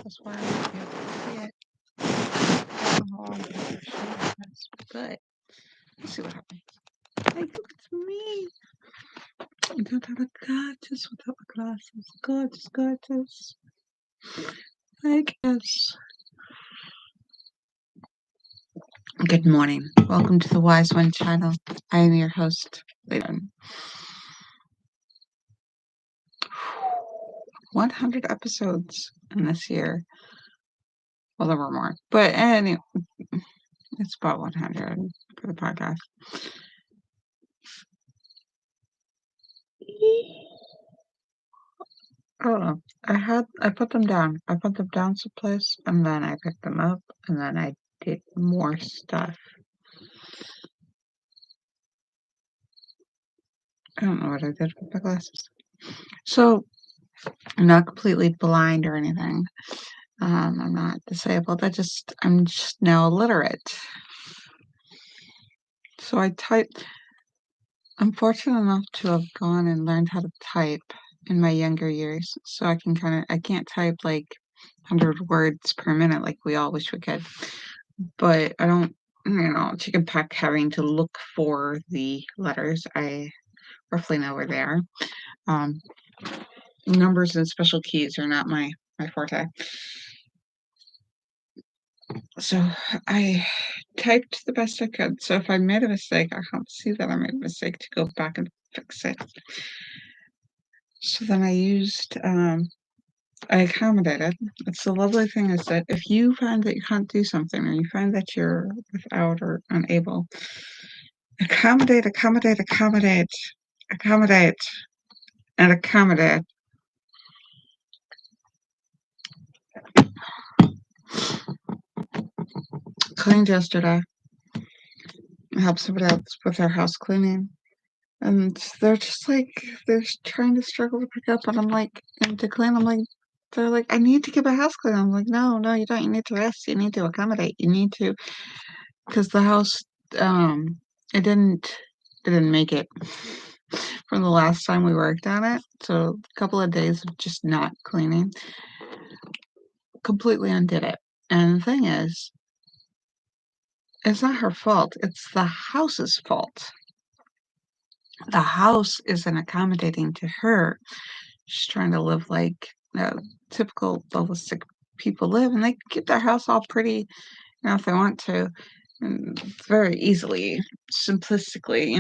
That's why I won't be able to see it. I don't know how I'm gonna show this, but let's see what happens. Hey, look, it's me. Gorgeous without my glasses. Gorgeous, gorgeous. I guess. Good morning. Welcome to the Wise One channel. I am your host, Leon. 100 episodes in this year. Well, there were more, but anyway, it's about 100 for the podcast. I don't know. I put them down. I put them down someplace, and then I picked them up, and then I did more stuff. I don't know what I did with my glasses. So I'm not completely blind or anything. I'm not disabled. I'm just now illiterate. So I'm fortunate enough to have gone and learned how to type in my younger years. So I can't type like 100 words per minute like we all wish we could. But I don't, chicken peck having to look for the letters. I roughly know where they are. Numbers and special keys are not my forte. So I typed the best I could. So if I made a mistake, I have to see that I made a mistake to go back and fix it. So then I accommodated. It's the lovely thing is that if you find that you can't do something or you find that you're without or unable, accommodate, accommodate, accommodate, accommodate, and accommodate. Cleaned yesterday. I helped somebody else with their house cleaning. And they're trying to struggle to pick up, and I'm like, and to clean, they're like, I need to get my house clean. I'm like, no, you don't. You need to rest. You need to accommodate. You need to, because the house, it didn't make it from the last time we worked on it. So a couple of days of just not cleaning completely undid it. And the thing is, it's not her fault. It's the house's fault. The house isn't accommodating to her. She's trying to live like typical holistic people live, and they can keep their house all pretty, if they want to, and very easily, simplistically.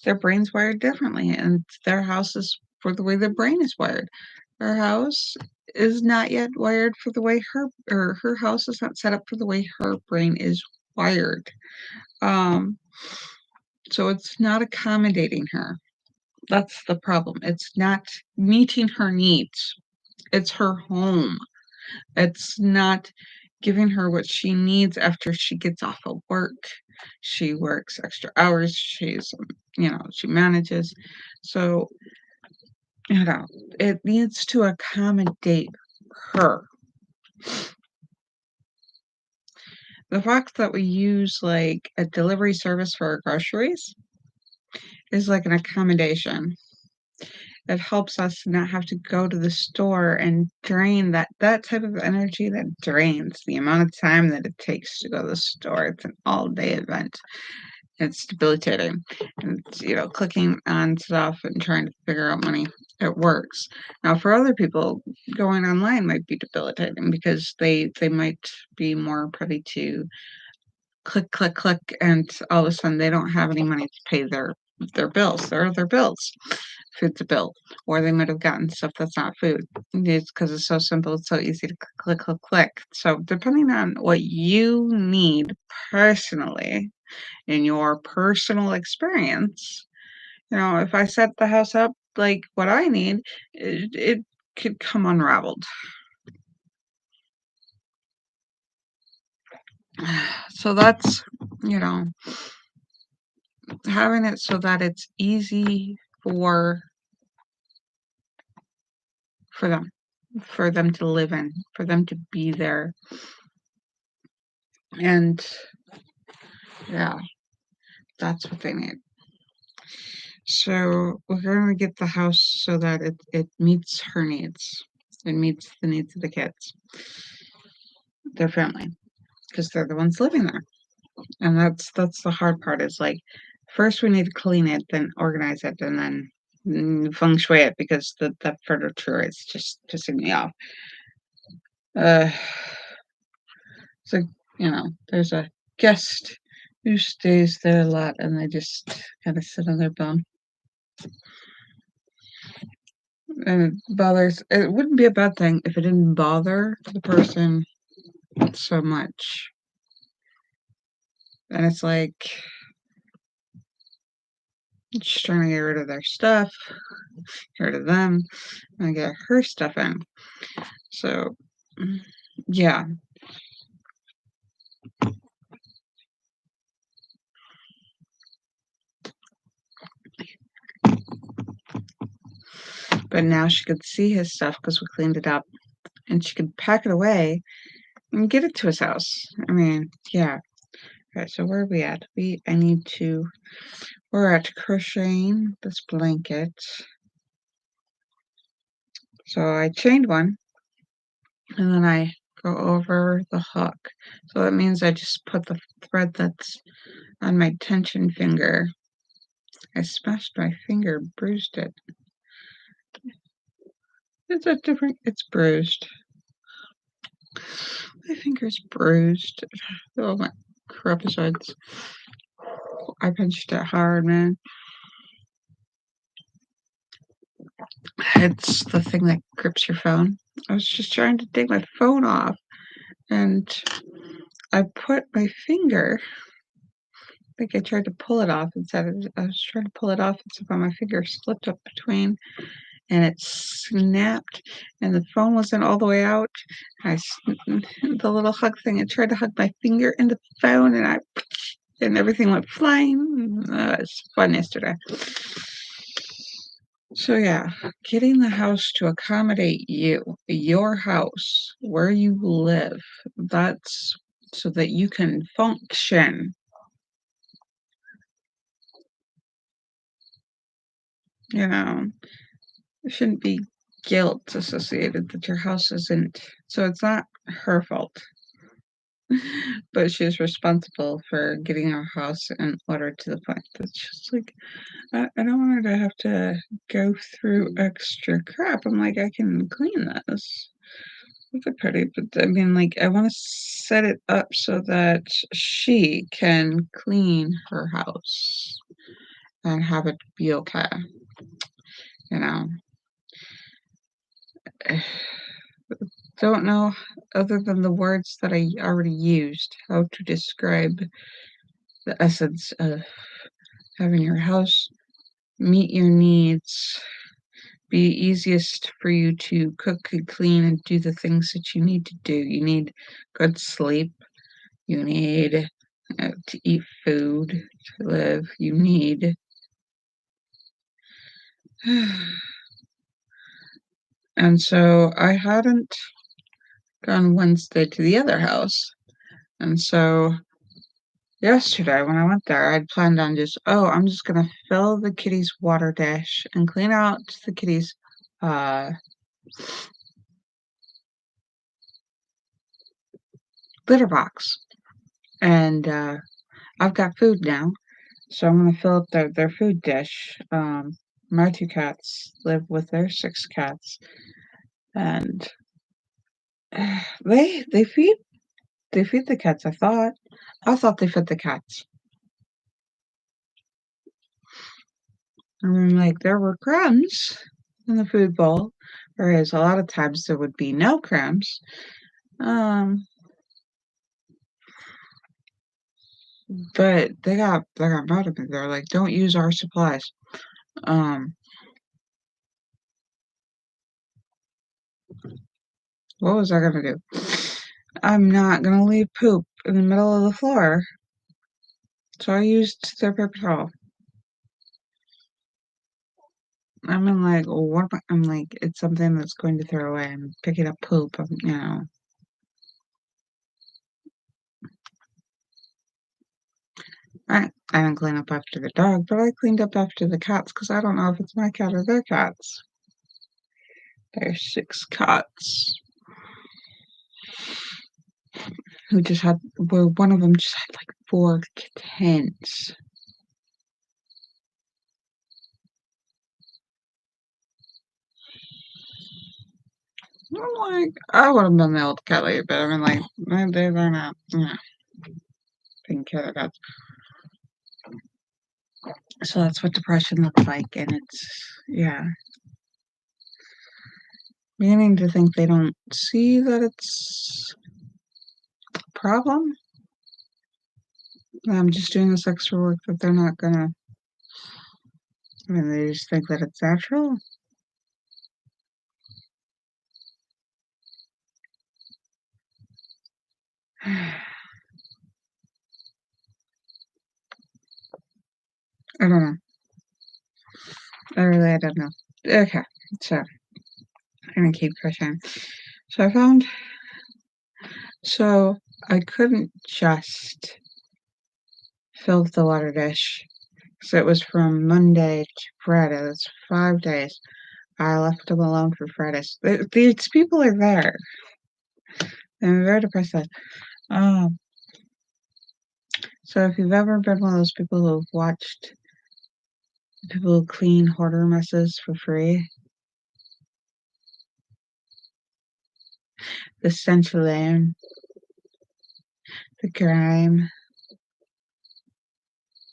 Their brain's wired differently, and their house is for the way their brain is wired. Her house is not yet wired for the way her house is not set up for the way her brain is wired. So it's not accommodating her. That's the problem. It's not meeting her needs. It's her home. It's not giving her what she needs after she gets off of work. She works extra hours. She manages. So, it needs to accommodate her. The fact that we use like a delivery service for our groceries is like an accommodation. It helps us not have to go to the store and drain that type of energy that drains the amount of time that it takes to go to the store. It's an all-day event. It's debilitating. And clicking on stuff and trying to figure out money, it works. Now, for other people, going online might be debilitating because they might be more privy to click, click, click, and all of a sudden they don't have any money to pay their bills. There are their bills. Food's a bill, or they might have gotten stuff that's not food. It's because it's so simple, it's so easy to click, click, click. So depending on what you need personally in your personal experience, if I set the house up like what I need, it could come unraveled. So that's, having it so that it's easy for them to live in, for them to be there. And yeah, that's what they need. So we're going to get the house so that it meets her needs. It meets the needs of the kids, their family, because they're the ones living there. And that's the hard part is, like, first we need to clean it, then organize it, and then, feng shui it because the furniture is just pissing me off. Uh, so, there's a guest who stays there a lot, and they just kinda sit on their bum, and it wouldn't be a bad thing if it didn't bother the person so much, and it's like, just trying to get rid of their stuff, get rid of them, and get her stuff in. So, mm, yeah, but now she could see his stuff because we cleaned it up, and she could pack it away and get it to his house. I mean, yeah. Alright, so where are we at? We're at crocheting this blanket. So I chained one, and then I go over the hook. So that means I just put the thread that's on my tension finger. I smashed my finger, bruised it. It's bruised. My finger's bruised. Oh my crapasides. I pinched it hard, man. It's the thing that grips your phone. I was just trying to take my phone off, and I put my finger, like I tried to pull it off instead of, I was trying to pull it off, and somehow my finger slipped up between, and it snapped, and the phone wasn't all the way out. The little hug thing, I tried to hug my finger in the phone, and everything went flying. It's fun yesterday. So yeah, getting the house to accommodate you, your house, where you live, that's so that you can function. You know, there shouldn't be guilt associated that your house isn't. So it's not her fault, but she's responsible for getting our house in order to the point that's just like, I don't want her to have to go through extra crap. I'm like, I can clean this. It's a pretty, but I mean, like, I want to set it up so that she can clean her house and have it be okay. You know, don't know other than the words that I already used how to describe the essence of having your house meet your needs, be easiest for you to cook and clean and do the things that you need to do. You need good sleep. You need to eat food to live. You need. And so I hadn't gone Wednesday to the other house. And so yesterday when I went there, I'd planned on I'm just going to fill the kitty's water dish and clean out the kitty's uh, litter box. And I've got food now. So I'm gonna fill up their food dish. My 2 cats live with their 6 cats, and they feed the cats, I thought they fed the cats. I mean, like, there were crumbs in the food bowl, whereas a lot of times there would be no crumbs. Um, but they got mad at me. They're like, "Don't use our supplies." Um, what was I gonna do? I'm not gonna leave poop in the middle of the floor. So I used their paper towel. I'm like, well, what am I'm like, it's something that's going to throw away. I'm picking up poop. I didn't clean up after the dog, but I cleaned up after the cats because I don't know if it's my cat or their cats. There's 6 cots who just had where one of them just had, like, 4 kittens. I'm like, I would've been able to cat lady, but I mean, like, they're not, taking care of that. So that's what depression looks like, and it's yeah, beginning to think they don't see that it's a problem. I'm just doing this extra work that they're not gonna I mean, they just think that it's natural. I don't know. I don't know. Okay, so I'm gonna keep pushing. So I found so I couldn't just fill the water dish. So it was from Monday to Friday. That's 5 days. I left them alone for Fridays. These people are there. I'm very depressed. Um, so if you've ever been one of those people who've watched people clean hoarder messes for free, the stench alone, the grime,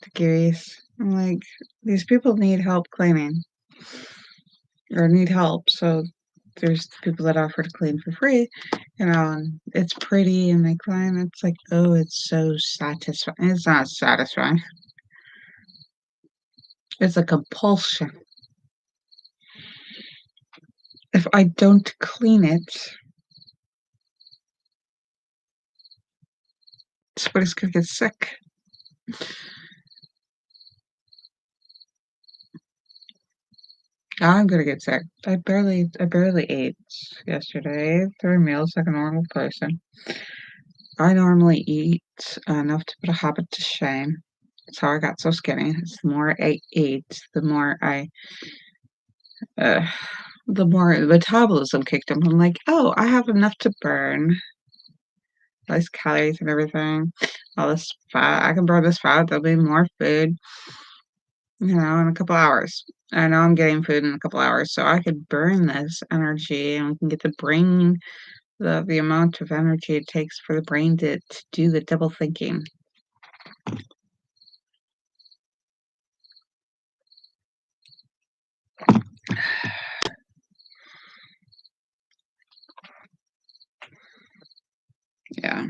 the grease. I'm like, these people need help cleaning or need help. So there's people that offer to clean for free, and it's pretty and they clean. It's like, oh, it's so satisfying. It's not satisfying. It's a compulsion. If I don't clean it, somebody's gonna get sick. I'm gonna get sick. I barely ate yesterday. I ate 3 meals like a normal person. I normally eat enough to put a habit to shame. That's how I got so skinny. It's the more I ate, uh, the more metabolism kicked in. I'm like, oh, I have enough to burn. These calories and everything. All this fat. I can burn this fat. There'll be more food, in a couple hours. I know I'm getting food in a couple hours, so I could burn this energy and we can get the brain the amount of energy it takes for the brain to do the double thinking. Yeah.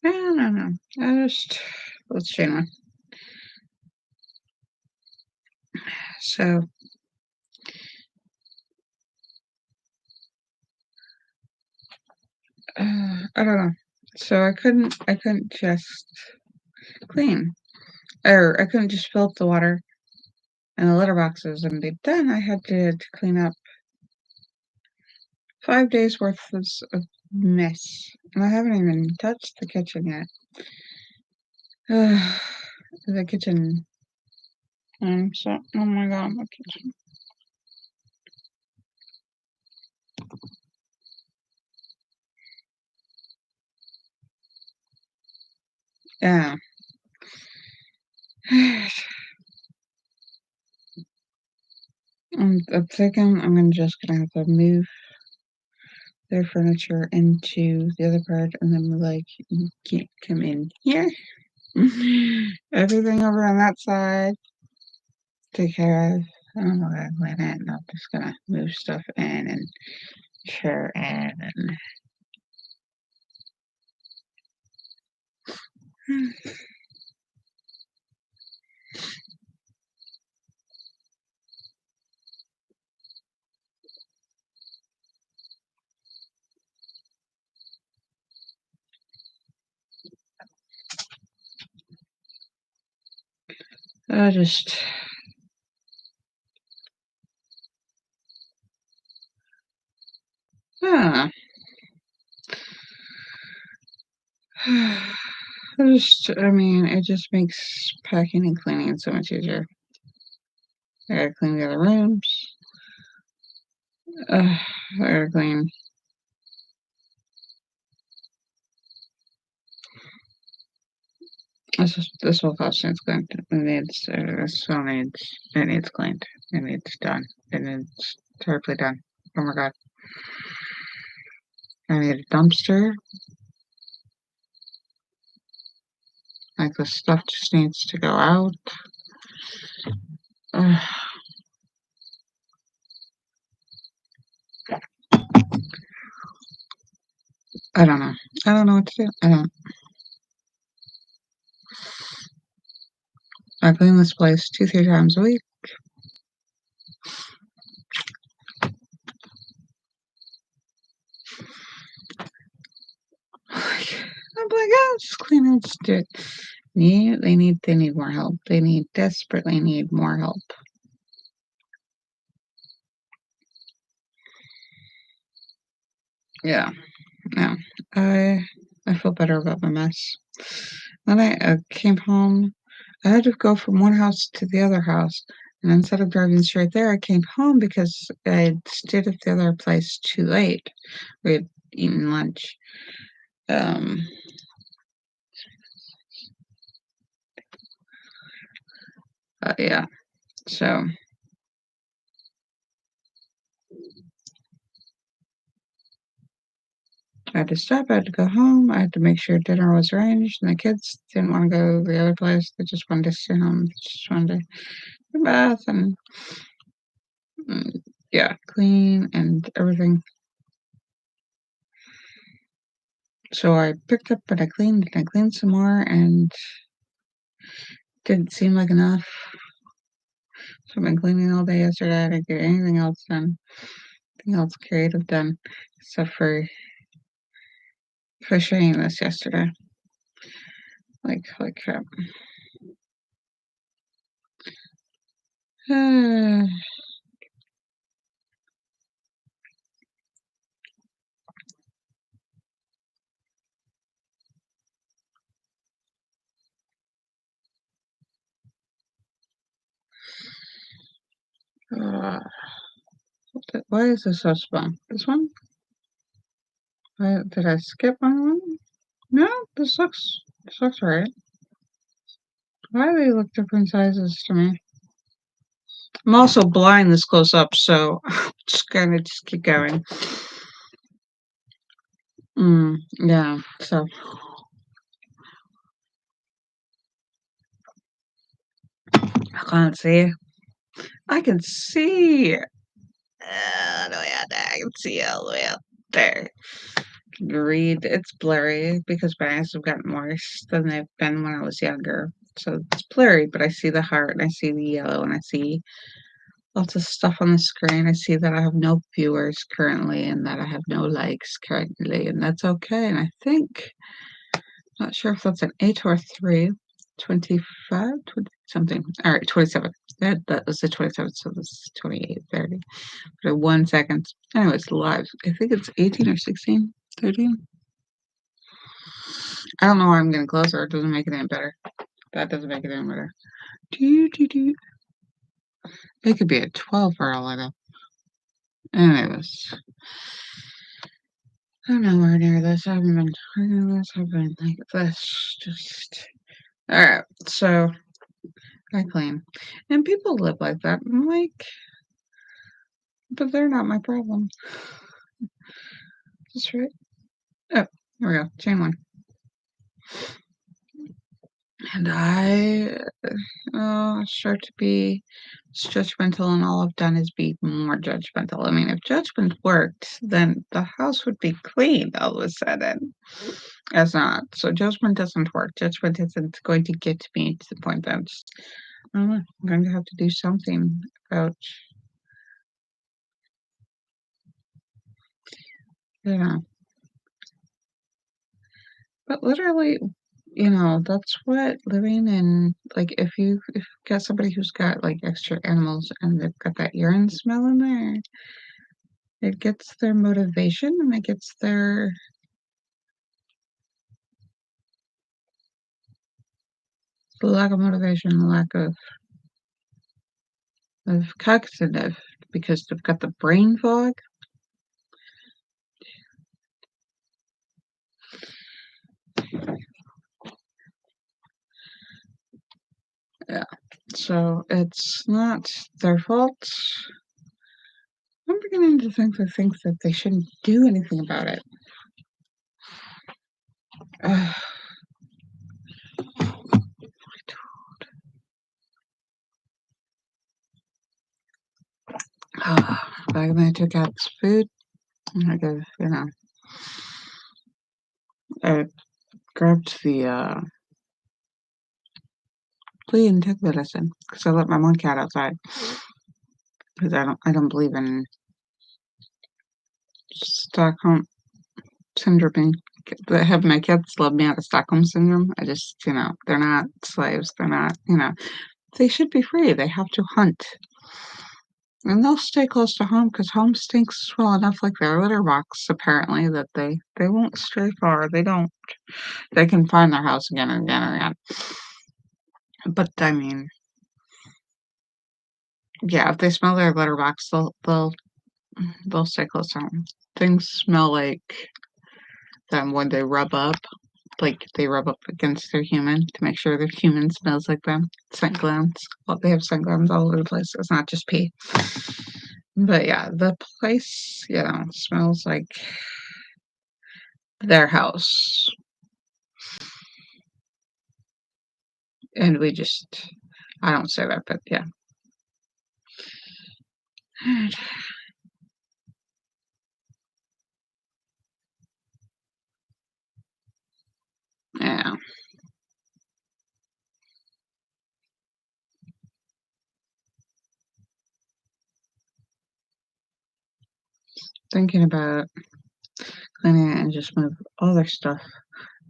I don't know. Let's change one. So, I don't know. So I couldn't just clean, or I couldn't just fill up the water and the litter boxes and be done. I had to clean up 5 days worth of mess, and I haven't even touched the kitchen yet. The kitchen. Oh my god, the kitchen. Yeah. I'm thinking just gonna have to move their furniture into the other part, and then we're like, you can't come in here. Everything over on that side, take care of. I don't know where I went at, and I'm just gonna move stuff in and share in, and I just, ah, I mean, it just makes packing and cleaning so much easier. I gotta clean the other rooms. Ugh, I gotta clean. This whole house needs cleaned. It needs cleaned. It needs done. It needs terribly done. Oh my god. I need a dumpster. Like the stuff just needs to go out. Ugh, I don't know. I don't know what to do. I clean this place 2, 3 times a week. I'm like, oh, just clean it, just do it. They need more help. They desperately need more help. Yeah, no, I feel better about my mess. Then I came home. I had to go from one house to the other house, and instead of driving straight there, I came home because I stayed at the other place too late. We had eaten lunch. Um, yeah, so I had to stop. I had to go home. I had to make sure dinner was arranged, and the kids didn't want to go to the other place. They just wanted to stay home. They just wanted to take a bath and yeah, clean and everything. So I picked up and I cleaned some more, and didn't seem like enough. So I've been cleaning all day yesterday. I didn't get anything else done, anything else creative done, except for crocheting this yesterday. Like, holy crap. Uh, why is this so small? This one? Did I skip on one? No, this looks right. Why do they look different sizes to me? I'm also blind this close up, so just gonna just keep going. Yeah, so I can't see. I can see all the way out there. I can see all the way out there. Read. It's blurry because my eyes have gotten worse than they've been when I was younger. So it's blurry, but I see the heart and I see the yellow and I see lots of stuff on the screen. I see that I have no viewers currently and that I have no likes currently, and that's okay. And I think, not sure if that's an 8 or a 3, 25, 20 something. All right, 27. That was the 27th, so this is 28, 30. For 1 second. Anyways, live. I think it's 18 or 16, 13. I don't know why I'm getting closer. It doesn't make it any better. That doesn't make it any better. Do, do, do. It could be a 12 for all I know. Anyways, I'm nowhere near this. I haven't been near this. I've been like this. Just. Alright, so I clean. And people live like that. I'm like, but they're not my problem. That's right. Oh, here we go. Chain one. And I start to be judgmental, and all I've done is be more judgmental. I mean, if judgment worked, then the house would be clean all of a sudden. It's not. So judgment doesn't work. Judgment isn't going to get me to the point that I don't know, I'm going to have to do something about, you know. But literally, that's what living in, like, if you got somebody who's got like extra animals and they've got that urine smell in there, it gets their motivation and it gets their lack of motivation, lack of cognitive because they've got the brain fog. Yeah, so it's not their fault. I'm beginning to think that they shouldn't do anything about it. Back when I took out food, I go, I grabbed the flea and tick medicine because I let my one cat outside because I don't believe in Stockholm syndrome. That have my kids love me out of Stockholm syndrome. I just, they're not slaves. They're not, they should be free. They have to hunt. And they'll stay close to home because home stinks well enough like their litter box, apparently, that they won't stray far. They don't. They can find their house again and again and again. But I mean, yeah, if they smell their litter box, they'll stay close to home. Things smell like them when they rub up, like they rub up against their human to make sure their human smells like them. Scent glands. Well, they have scent glands all over the place. It's not just pee. But yeah, the place, smells like their house. And I don't say that, but yeah. Yeah. Thinking about cleaning it and just move all their stuff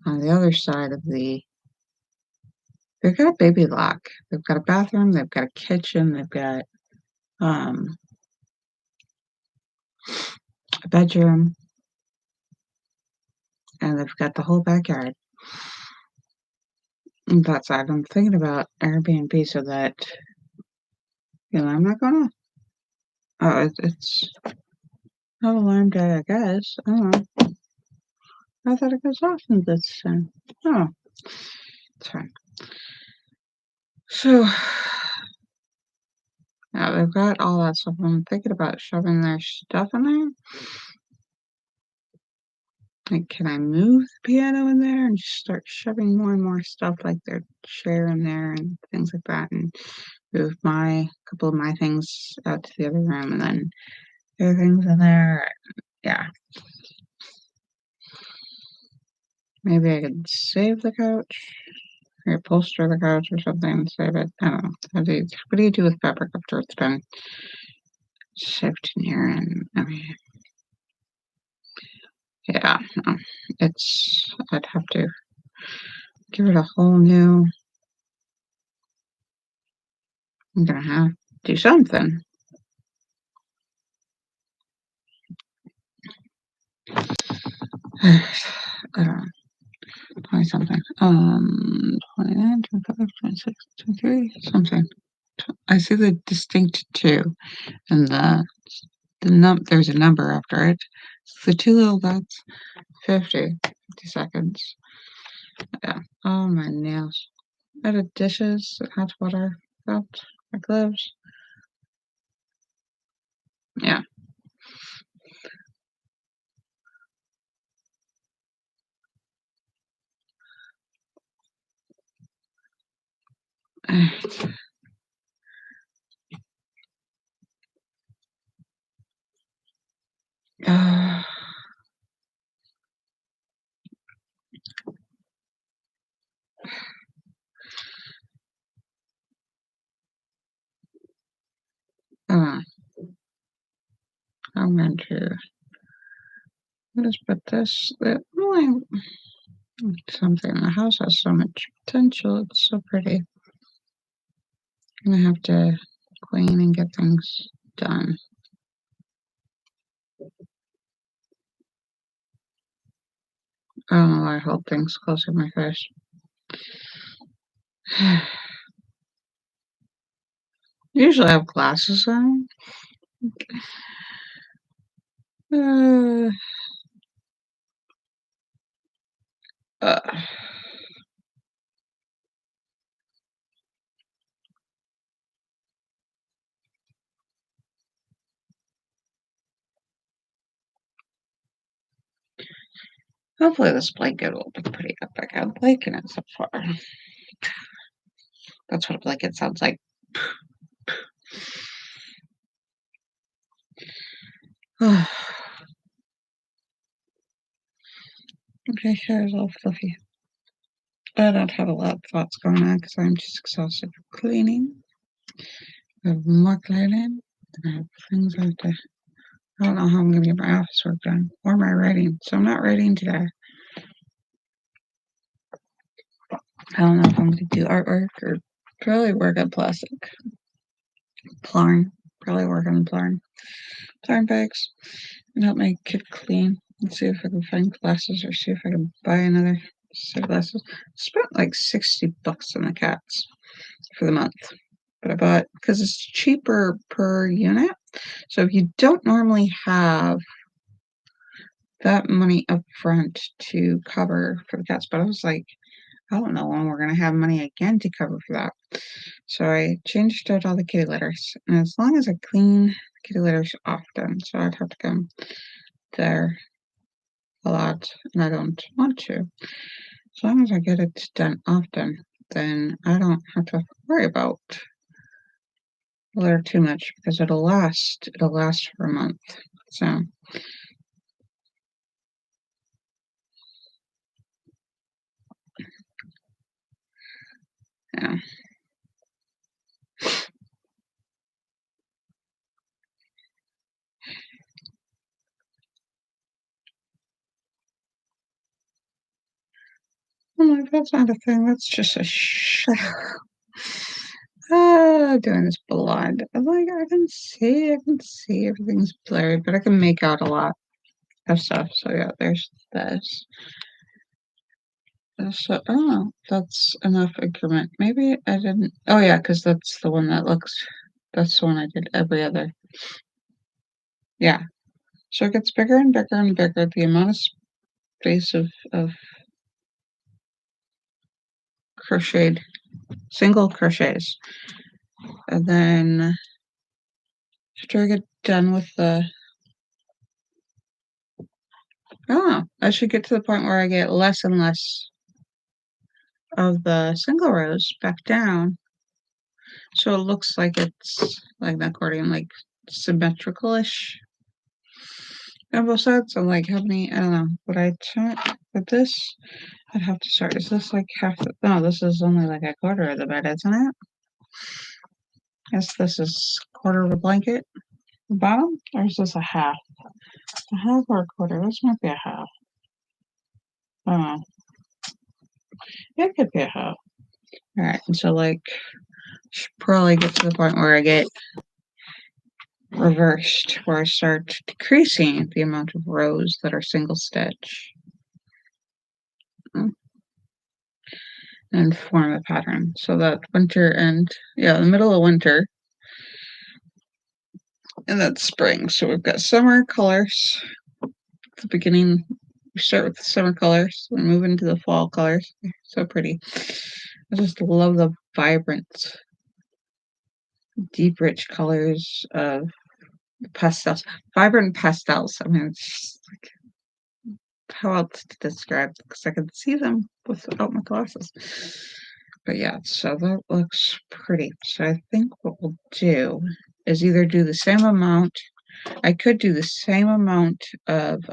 on the other side of they've got a baby lock. They've got a bathroom, they've got a kitchen, they've got a bedroom, and they've got the whole backyard. And that side, I'm thinking about Airbnb so that, I'm not gonna, it's not alarm day, I guess. I don't know. I thought it goes off in this time. Oh, it's fine. So, yeah, they've got all that stuff. I'm thinking about shoving their stuff in there. Like, can I move the piano in there and just start shoving more and more stuff like their chair in there and things like that, and move a couple of my things out to the other room, and then their things in there. Yeah. Maybe I could save the couch, or upholster the couch or something and save it. I don't know. What do you do with fabric after it's been shoved in here? And I mean, yeah, no, I'd have to give it a whole new. I'm gonna have to do something. I don't know. 20 something. 29, 25, 26, 23, something. I see the distinct two, and there's a number after it. The two little dots, 50 seconds. Yeah. Oh, my nails. Out of dishes, hot water, got my gloves. Yeah. Uh, uh, I'm going to just put this. Really something. The house has so much potential. It's so pretty. I'm gonna have to clean and get things done. I don't know why I hold things close to my face. Usually I have glasses on, Uh, uh, Hopefully this blanket will be pretty epic. I'm liking it so far. That's what a blanket sounds like. Okay, here's all fluffy. I don't have a lot of thoughts going on because I'm just exhausted from cleaning. I have more cleaning. And I have things I have to. I don't know how I'm going to get my office work done or my writing. So I'm not writing today. I don't know if I'm going to do artwork or probably work on plastic. Plarn. Probably work on plarn. Plarn bags. And help my kid clean. And see if I can find glasses or see if I can buy another set of glasses. I spent like $60 on the cats for the month. But I bought, because it's cheaper per unit. So if you don't normally have that money up front to cover for the cats, but I was like, I don't know when we're going to have money again to cover for that. So I changed out all the kitty litters. And as long as I clean the kitty litters often, so I'd have to come there a lot, and I don't want to. As long as I get it done often, then I don't have to worry about the litter too much because it'll last. It'll last for a month. So yeah. I'm like, that's not a thing. That's just a doing this blind. I'm like, I can see everything's blurry, but I can make out a lot of stuff. So yeah, there's this. So, oh, that's enough increment. Maybe I didn't. Oh yeah, because that's the one that looks. That's the one I did every other. Yeah. So it gets bigger and bigger and bigger. The amount of space of crocheted single crochets, and then after I get done with the, I should get to the point where I get less and less of the single rows back down, so it looks like it's like the accordion, like symmetrical-ish on both sides. I'm like, how many? I don't know. Would I turn with this? I'd have to start. Is this like half? No, this is only like a quarter of the bed, isn't it? Yes, this is quarter of a blanket. The bottom, or is this a half? A half or a quarter? This might be a half. I don't know. It could be a half. All right, and so like, should probably get to the point where I get reversed, where I start decreasing the amount of rows that are single stitch, and form a pattern. So that winter and the middle of winter, and that's spring. So we've got summer colors. At the beginning, we start with the summer colors, we move into the fall colors. So pretty. I just love the vibrant, deep, rich colors of pastels. Vibrant pastels. I mean, it's just like, how else to describe it? Because I can see them without my glasses. But yeah, so that looks pretty. So I think what we'll do is either do the same amount. I could do the same amount of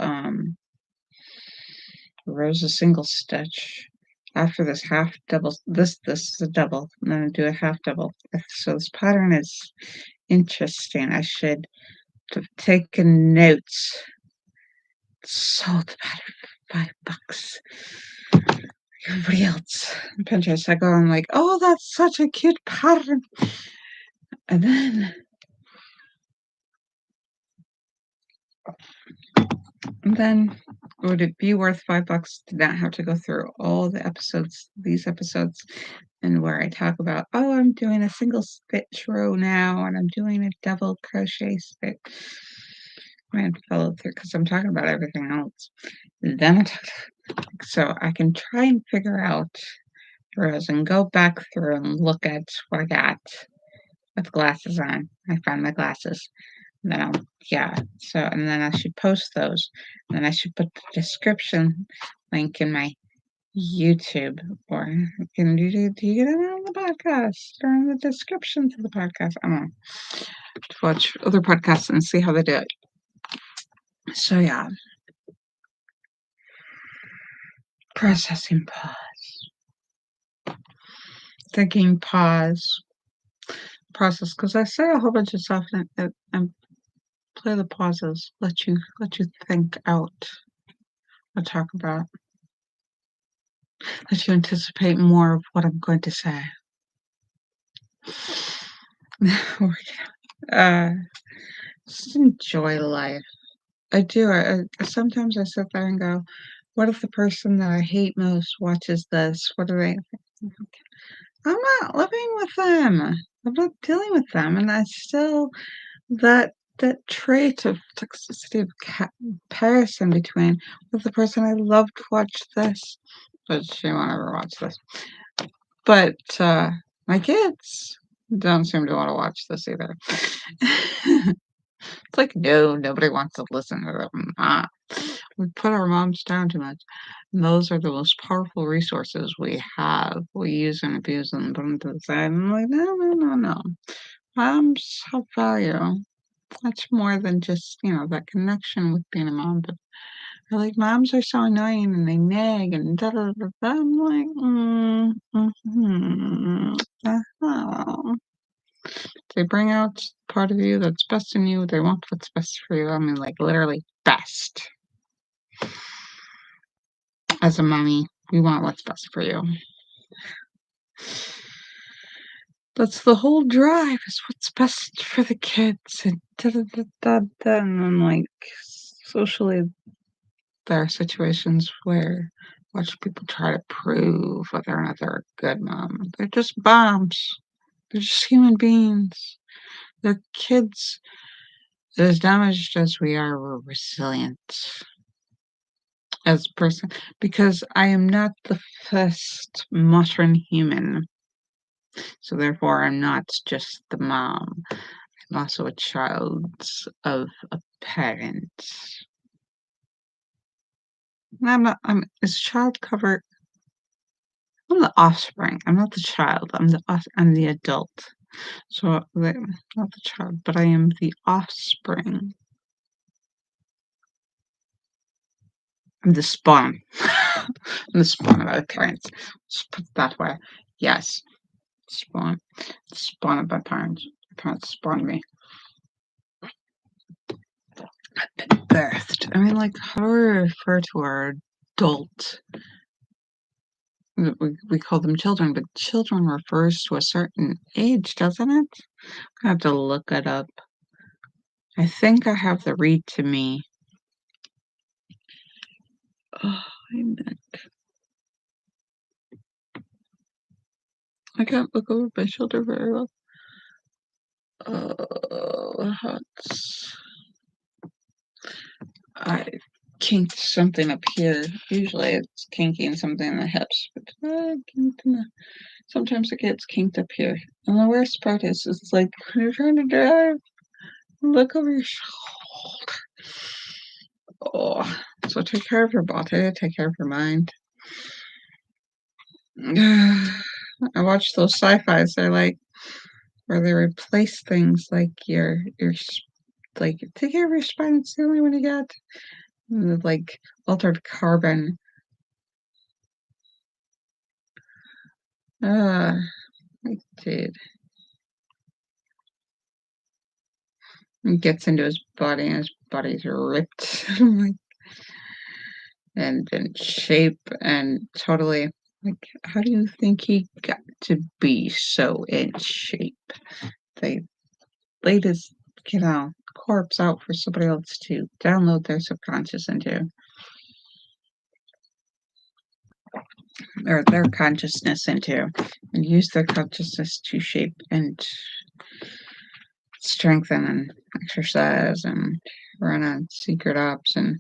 rows of single stitch after this half double. This is a double. I'm gonna do a half double. So this pattern is interesting. I should have taken notes. Sold the pattern for $5. Everybody else on Pinterest, I go, I'm like, oh, that's such a cute pattern. And then And then would it be worth $5 to not have to go through all these episodes, and where I talk about, oh, I'm doing a single stitch row now, and I'm doing a double crochet stitch. I haven't followed through because I'm talking about everything else. Then so I can try and figure out rows and go back through and look at what I got with glasses on. I found my glasses. And then and then I should post those. And then I should put the description link in my YouTube, or do you get it on the podcast or in the description to the podcast? I don't know. To watch other podcasts and see how they do it. So yeah. Processing pause. Thinking pause. Process, because I say a whole bunch of stuff and play the pauses, let you think out what talk about. Let you anticipate more of what I'm going to say. Just enjoy life. I do. Sometimes I sit there and go, what if the person that I hate most watches this? What do they think? I'm not living with them. I'm not dealing with them. And I still, that trait of toxicity of comparison between with the person I loved watch this, but she won't ever watch this. But my kids don't seem to want to watch this either. It's like, no, nobody wants to listen to them. We put our moms down too much. And those are the most powerful resources we have. We use and abuse them, put them to the side. And I'm like, no. Moms have value. Much more than just, that connection with being a mom. But they're like, moms are so annoying and they nag and da da da da. I'm like, They bring out part of you that's best in you. They want what's best for you. I mean, like, literally best. As a mommy, we want what's best for you. That's the whole drive, is what's best for the kids. And and then, like, socially, there are situations where watch people try to prove whether or not they're a good mom. They're just moms. They're just human beings. They're kids. As damaged as we are, we're resilient as a person, because I am not the first modern human. So therefore, I'm not just the mom. I'm also a child of a parent. I'm is child covered? I'm the offspring. I'm not the child. I'm the adult. So not the child, but I am the offspring. I'm the spawn. I'm the spawn of my parents. Just put it that way. Yes. Spawn. Spawn of my parents. My parents spawned me. I've been birthed. I mean, like, how do we refer to our adult? We call them children, but children refers to a certain age, doesn't it? I have to look it up. I think I have the read to me. Oh, I can't look over my shoulder very well. I kinked something up here. Usually it's kinking something in the hips, but sometimes it gets kinked up here. And the worst part is, it's like when you're trying to drive, look over your shoulder. Oh, so take care of your body, take care of your mind. I watch those sci-fis. They're like where they replace things like your like take care of your spine. It's the only one you got. Like altered carbon. I did. He gets into his body, and his body's ripped, and in shape, and totally. Like, how do you think he got to be so in shape? They laid his, corpse out for somebody else to download their subconscious into, or their consciousness into, and use their consciousness to shape and strengthen and exercise and run on secret ops. And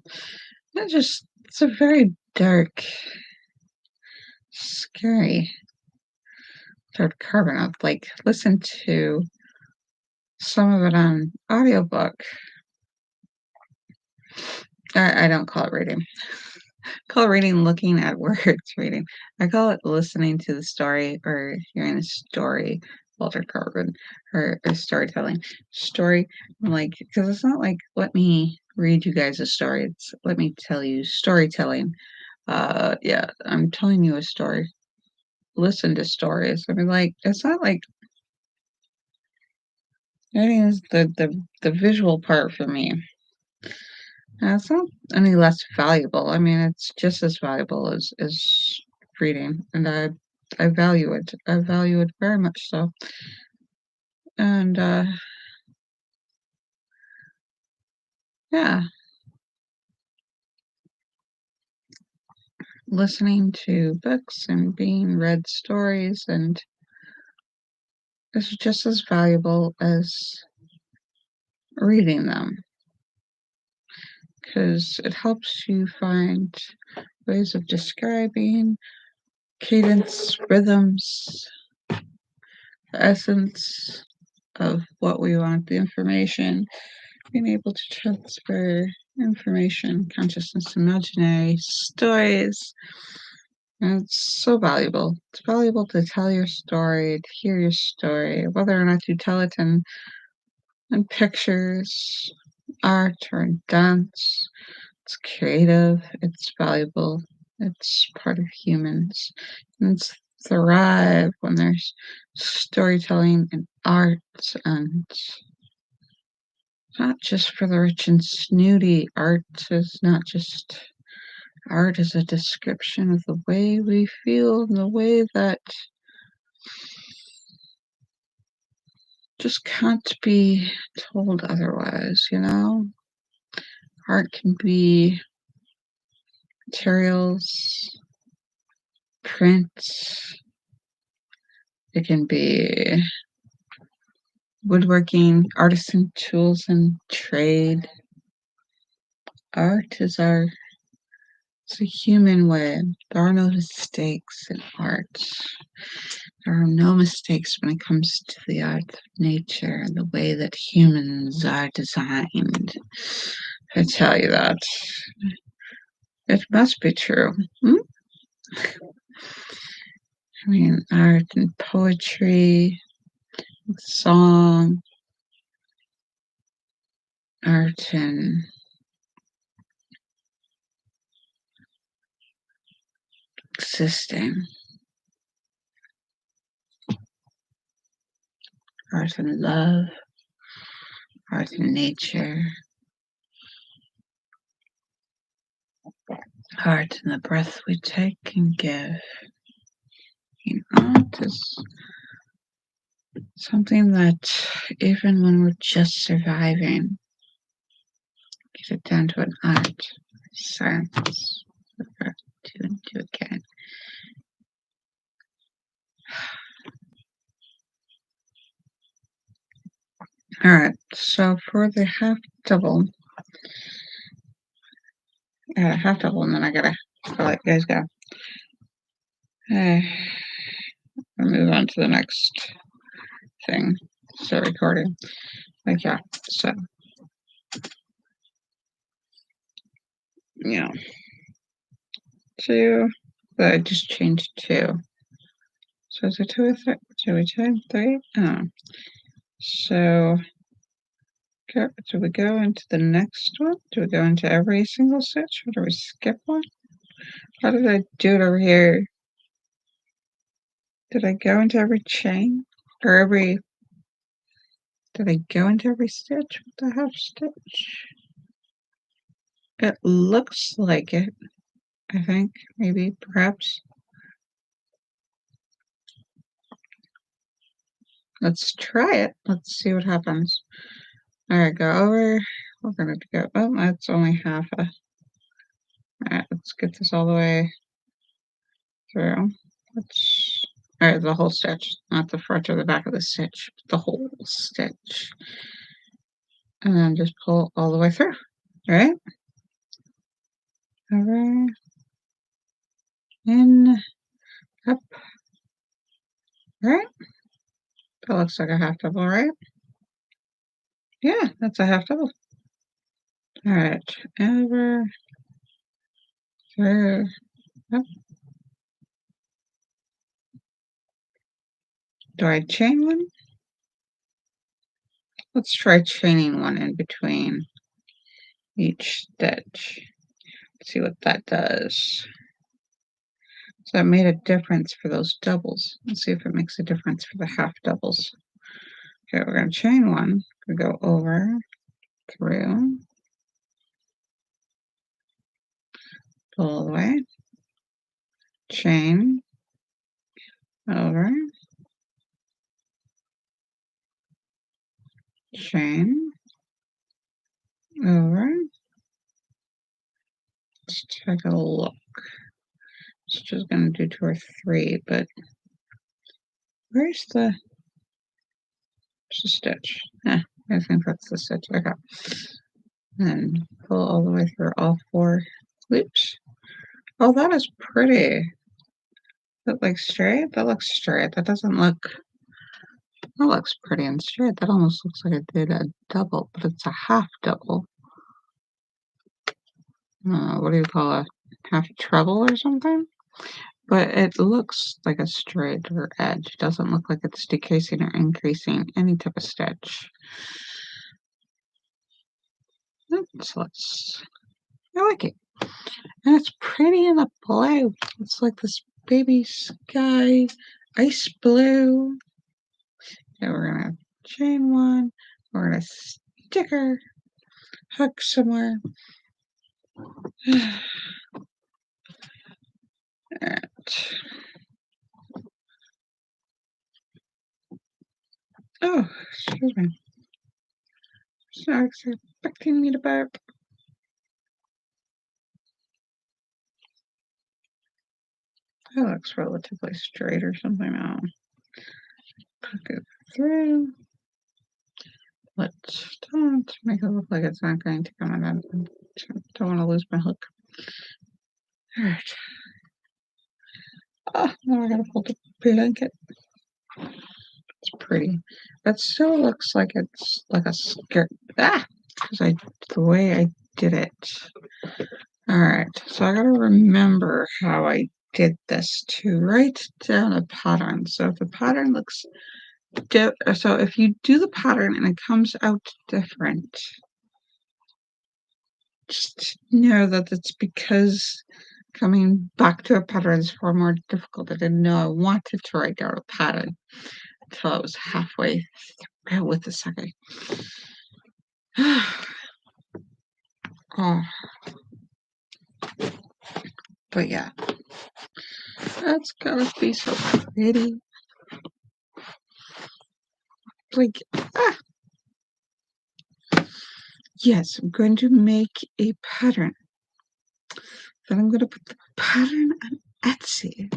it's a very dark, scary third carbon. I've listened to some of it on audiobook. I don't call it reading. Call it reading, looking at words reading. I call it listening to the story or hearing the story, Walter Carbon, or storytelling. Story, because it's not like, let me read you guys a story. It's let me tell you storytelling. Yeah, I'm telling you a story. Listen to stories. I mean, it's not like reading is the visual part for me. It's not any less valuable. I mean, it's just as valuable as reading, and I value it. I value it very much so. And yeah, listening to books and being read stories and is just as valuable as reading them because it helps you find ways of describing cadence, rhythms, the essence of what we want, the information, being able to transfer information, consciousness, imaginary stories. And it's so valuable. It's valuable to tell your story, to hear your story, whether or not you tell it in pictures, art, or in dance. It's creative, it's valuable, it's part of humans. Humans thrive when there's storytelling and art, and not just for the rich and snooty. Art is not just art, is a description of the way we feel and the way that just can't be told otherwise, you know? Art can be materials, prints, it can be woodworking, artisan tools and trade. Art is it's a human way. There are no mistakes in art. There are no mistakes when it comes to the art of nature and the way that humans are designed. I tell you that. It must be true. I mean, art and poetry, song, art and existing, art and love, art and nature, art and the breath we take and give. Art is something that even when we're just surviving, get it down to an art. Silence. Two and two again. Alright, so for the half double, half double, and then I gotta let you guys go. I'll move on to the next thing. Start recording. Yeah, so, yeah. 2, but I just changed 2. So is it 2 or 3? 2 or 3? Oh. So, do we go into the next one? Do we go into every single stitch? Or do we skip one? How did I do it over here? Did I go into every chain? Or did I go into every stitch with the half stitch? It looks like it, I think, maybe, perhaps. Let's try it. Let's see what happens. Alright, go over. We're gonna go, oh, that's only half a, alright, let's get this all the way through. Alright, the whole stitch, not the front or the back of the stitch, the whole stitch. And then just pull all the way through, right? Over, in, up, right? That looks like a half double, right? Yeah, that's a half double. Alright, over, through, up. Do I chain one? Let's try chaining one in between each stitch. See what that does. So it made a difference for those doubles. Let's see if it makes a difference for the half doubles. Okay, we're going to chain one. We go over, through, pull all the way, chain, over, chain, over. Let's take a look. It's just going to do 2 or 3, but where's the stitch? I think that's the stitch. Okay. And pull all the way through all 4 loops. Oh, that is pretty. That looks straight? That looks straight. That doesn't look... That looks pretty and straight. That almost looks like I did a double, but it's a half double. What do you call a half treble or something? But it looks like a straighter edge. It doesn't look like it's decreasing or increasing any type of stitch. I like it. And it's pretty in the blue. It's like this baby sky, ice blue. Okay, we're gonna chain one. We're gonna stick her hook somewhere. Alright. Oh, excuse me. Snarks are expecting me to bark. That looks relatively straight or something now. Poke it through. Let's don't make it look like it's not going to come out. Don't want to lose my hook. Alright. Oh, now I gotta pull the blanket. It's pretty. That still looks like it's like a skirt. Ah! Because the way I did it. Alright, so I gotta remember how I did this to write down a pattern. So if the pattern looks so if you do the pattern and it comes out different, just know that it's because coming back to a pattern is far more difficult. I didn't know I wanted to write down a pattern until I was halfway through with the second. Oh. But yeah, that's gonna be so pretty. Like, yes, I'm going to make a pattern. Then I'm going to put the pattern on Etsy.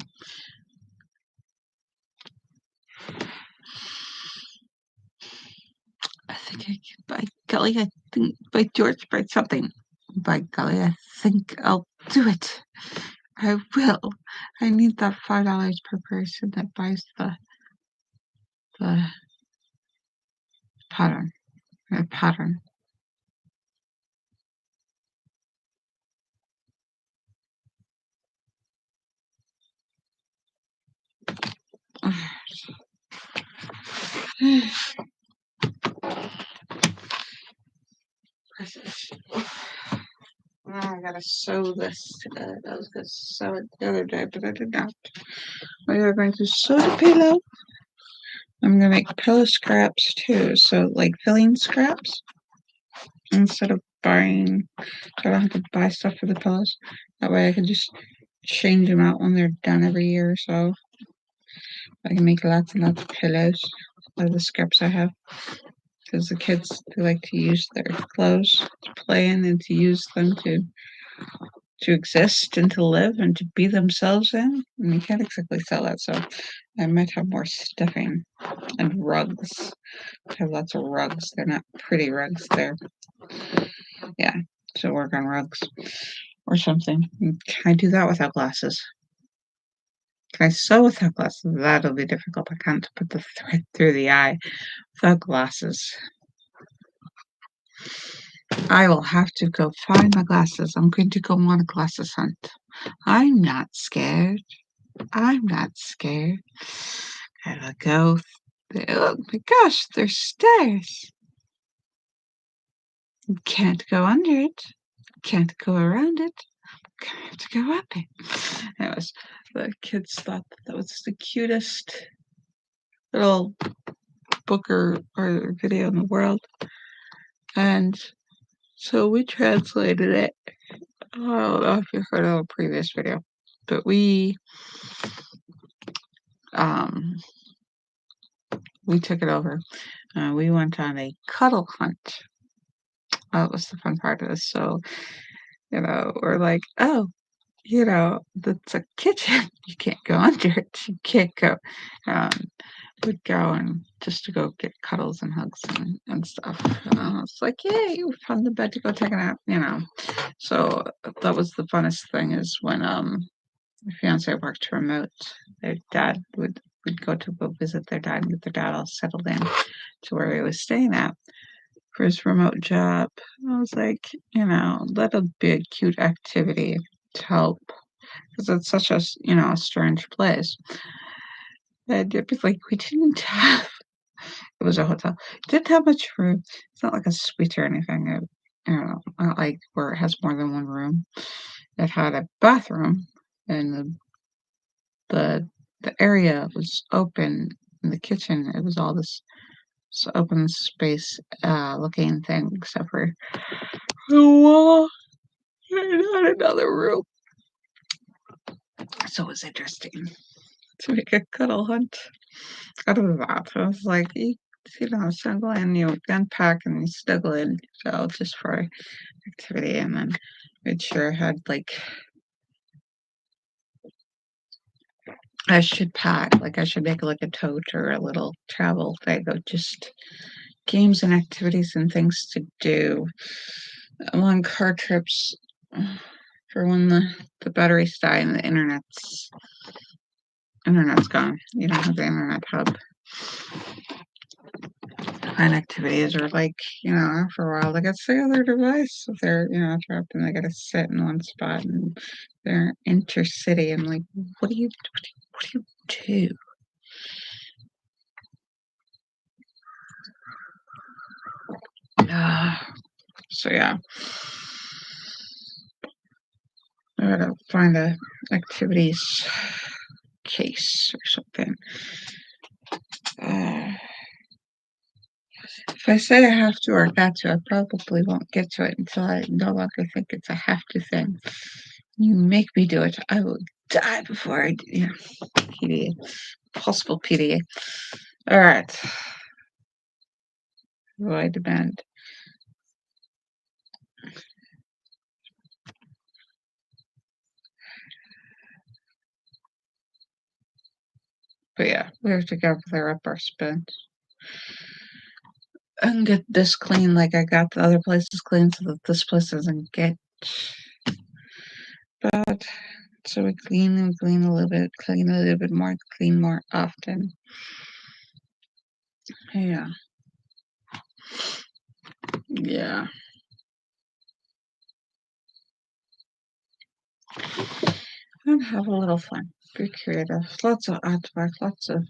I think I can, by golly, I think by George, by something. By golly, I think I'll do it. I will. I need that $5 per person that buys the pattern. The pattern. I gotta sew this. I was gonna sew it the other day, but I did not. We are going to sew the pillow. I'm gonna make pillow scraps too, so like filling scraps instead of buying. So I don't have to buy stuff for the pillows. That way I can just change them out when they're done every year or so. I can make lots and lots of pillows out of the scraps I have. because the kids, they like to use their clothes to play in and to use them to exist and to live and to be themselves in. And you can't exactly sell that, so I might have more stuffing and rugs. I have lots of rugs. They're not pretty rugs. Yeah, so work on rugs or something. Can I do that without glasses? Can I sew without glasses? That'll be difficult. I can't put the thread through the eye without glasses. I will have to go find my glasses. I'm going to go on a glasses hunt. I'm not scared. I'm not scared. I will go. Oh my gosh, there's stairs. You can't go under it. Can't go around it. I have to go up it. Anyways, the kids thought that was the cutest little book or video in the world. And so we translated it. I don't know if you heard of a previous video, but um we took it over. We went on a cuddle hunt. That was the fun part of this. So, we're like, oh, that's a kitchen. You can't go under it. You can't go. Um, we'd go and just to go get cuddles and hugs and stuff. It's like, yay, we found the bed to go take a nap. So that was the funnest thing is when my fiance worked remote. Their dad would go visit their dad and get their dad all settled in to where he was staying at for his remote job. I was like, that'll be a cute activity to help because it's such a strange place. And it was like we didn't have. It was a hotel. Didn't have much room. It's not like a suite or anything. Not like where it has more than one room. It had a bathroom, and the area was open in the kitchen. It was all this open space looking thing, except for the wall and not another room. So it was interesting to make a cuddle hunt out of that. I was like, snuggle in, you unpack and you snuggle in, so just for activity, and then made sure I had I should pack, I should make a tote or a little travel thing of just games and activities and things to do on car trips for when the batteries die and the internet's gone. You don't have the internet hub. Find activities or after a while they get the other device if they're trapped and they gotta sit in one spot and they're intercity and what do you do? So yeah, I gotta find a activities case or something. If I say I have to or got to, I probably won't get to it until I no longer think it's a have to thing. You make me do it, I will die before I do. PDA, possible PDA. All right. What do I demand? But yeah, we have to go clear up our spend and get this clean like I got the other places clean so that this place doesn't get bad. So we clean and clean a little bit, clean a little bit more, clean more often. Yeah. Yeah. And have a little fun. Be creative. Lots of artwork, lots of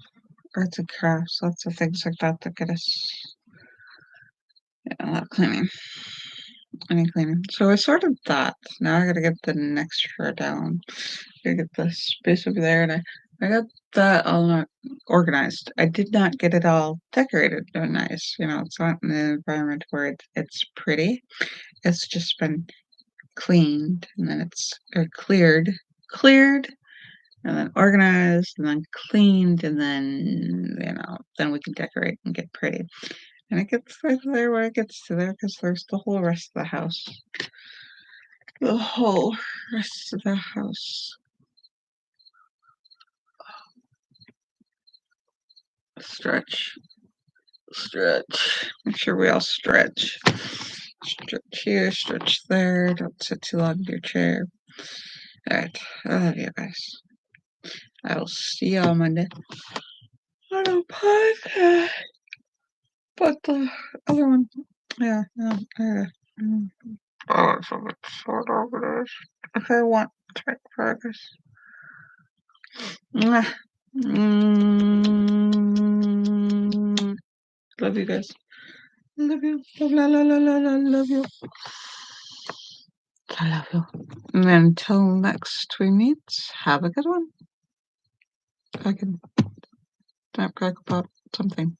arts and crafts, lots of things like that that get us a lot of cleaning. Cleaning. So I sorted that. Now I gotta get the next row down. Gotta get the space over there, and I got that all not organized. I did not get it all decorated or nice. It's not in an environment where it's pretty. It's just been cleaned, and then it's cleared, and then organized, and then cleaned, and then then we can decorate and get pretty. And it gets right there where it gets to there because there's the whole rest of the house. The whole rest of the house. Stretch. Stretch. Make sure we all stretch. Stretch here, stretch there. Don't sit too long in your chair. Alright. I love you guys. I will see you on Monday on a podcast. But the other one, yeah, no, mm, oh, so much sort over this. If I want to make progress. Mwah. Love you guys. Love you. Love you. I love you. And until next we meet, have a good one. I can snap crack about something.